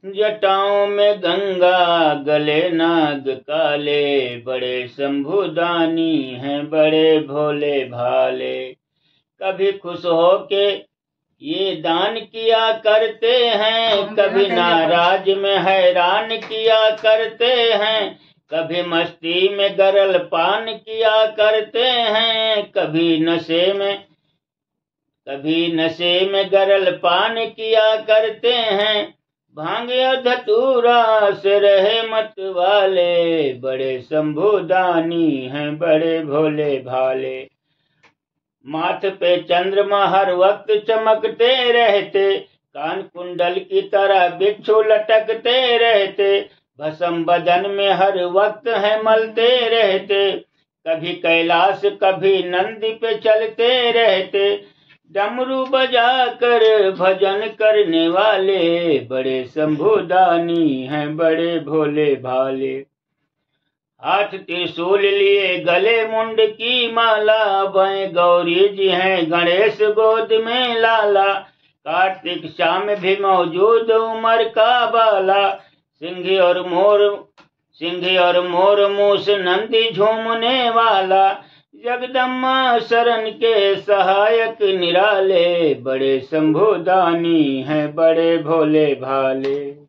जटाओं में गंगा गले नाग काले, बड़े शंभुदानी हैं बड़े भोले भाले। कभी खुश हो के ये दान किया करते हैं, कभी नाराज में हैरान किया करते हैं। कभी मस्ती में गरल पान किया करते हैं, कभी नशे में गरल पान किया करते हैं। भांग या धतूरा से रहे मत वाले, बड़े शंभुदानी हैं बड़े भोले भाले। माथ पे चंद्रमा हर वक्त चमकते रहते, कान कुंडल की तरह बिच्छू लटकते रहते। भस्म बदन में हर वक्त है मलते रहते, कभी कैलाश कभी नंदी पे चलते रहते। डमरू बजा कर भजन करने वाले, बड़े शंभुदानी हैं बड़े भोले भाले। हाथ त्रिशूल लिए गले मुंड की माला, भय गौरी जी हैं गणेश गोद में लाला। कार्तिक शाम भी मौजूद उमर का बाला, सिंह और मोर मूस नंदी झूमने वाला। जगदम्बा शरण के सहायक निराले, बड़े शंभुदानी हैं बड़े भोले भाले।